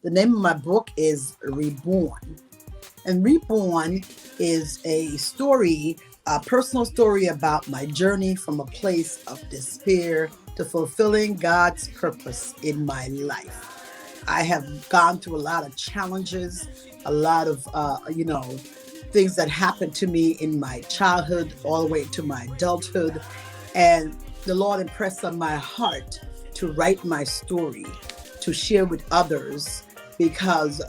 The name of my book is Reborn. And Reborn is a story, a personal story about my journey from a place of despair to fulfilling God's purpose in my life. I have gone through a lot of challenges, a lot of, things that happened to me in my childhood all the way to my adulthood. And the Lord impressed on my heart to write my story, to share with others, because,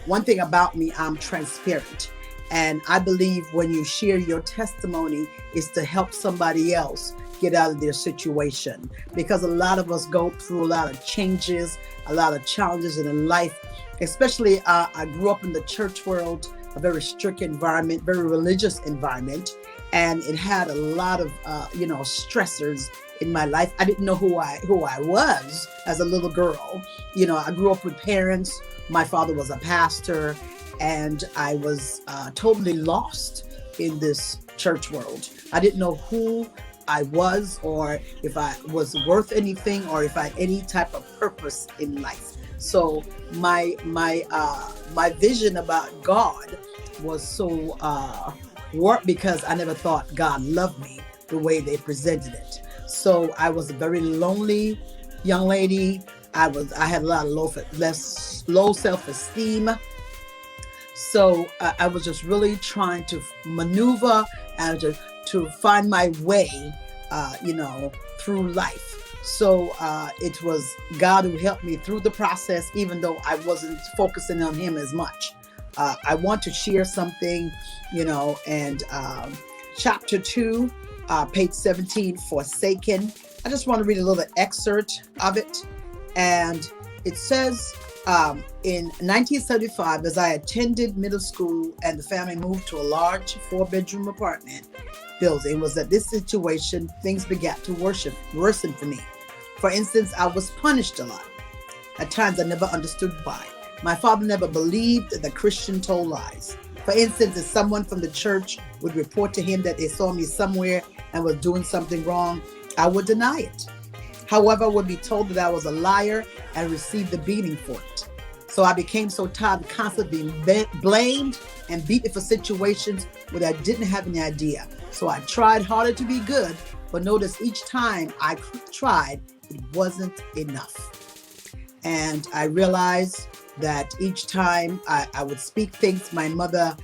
one thing about me, I'm transparent. And I believe when you share your testimony is to help somebody else get out of their situation. Because a lot of us go through a lot of changes, a lot of challenges in life. Especially, I grew up in the church world, a very strict environment, very religious environment. And it had a lot of, stressors in my life. I didn't know who I was as a little girl. I grew up with parents. My father was a pastor, and I was totally lost in this church world. I didn't know who I was, or if I was worth anything, or if I had any type of purpose in life. So my vision about God was so warped because I never thought God loved me the way they presented it. So I was a very lonely young lady. I had a lot of low self-esteem. So I was just really trying to maneuver and to find my way, through life. So it was God who helped me through the process, even though I wasn't focusing on Him as much. I want to share something, and chapter 2, page 17, Forsaken. I just want to read a little excerpt of it. And it says, in 1975, as I attended middle school and the family moved to a large 4-bedroom apartment building, was at this situation things began to worsen for me. For instance, I was punished a lot. At times I never understood why. My father never believed that Christian told lies. For instance, if someone from the church would report to him that they saw me somewhere and was doing something wrong, I would deny it. However, I would be told that I was a liar and receive the beating for it. So I became so tired of constantly being blamed and beaten for situations where I didn't have any idea. So I tried harder to be good, but notice each time I tried, it wasn't enough. And I realized that each time I would speak things, my mother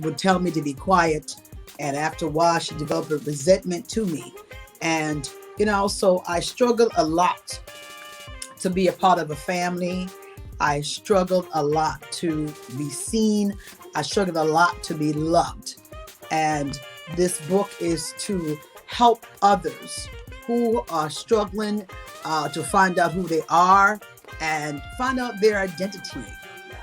would tell me to be quiet. And after a while, she developed a resentment to me. And, so I struggled a lot to be a part of a family. I struggled a lot to be seen. I struggled a lot to be loved. And this book is to help others who are struggling to find out who they are and find out their identity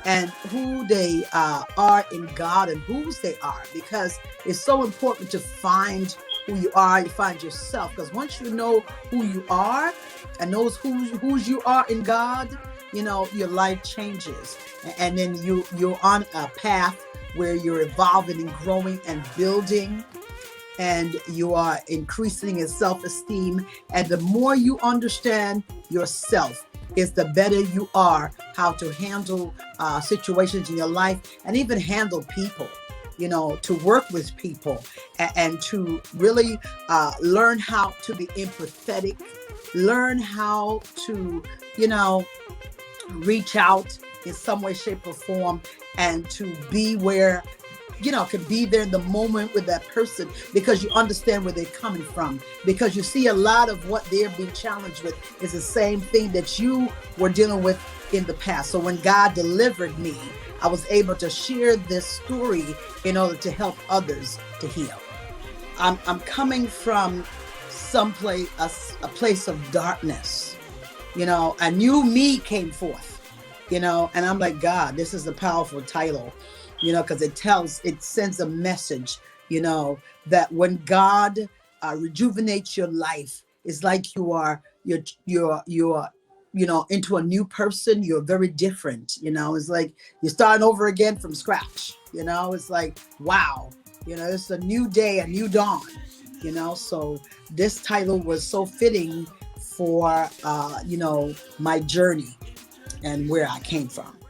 and who they are in God and whose they are, because it's so important to find who you are, you find yourself, because once you know who you are and knows whose you are in God, your life changes, and then you're on a path where you're evolving and growing and building, and you are increasing in self-esteem. And the more you understand yourself, is the better you are how to handle situations in your life, and even handle people, to work with people, and to really learn how to be empathetic, learn how to, reach out in some way, shape, or form, and to be where, can be there in the moment with that person, because you understand where they're coming from, because you see a lot of what they're being challenged with is the same thing that you were dealing with in the past. So when God delivered me, I was able to share this story in order to help others to heal. I'm coming from someplace, a place of darkness. A new me came forth, and I'm like, God, this is a powerful title, because it sends a message, that when God rejuvenates your life, it's like you're into a new person. You're very different. It's like you're starting over again from scratch. It's like, wow, it's a new day, a new dawn. So this title was so fitting for my journey. and where I came from.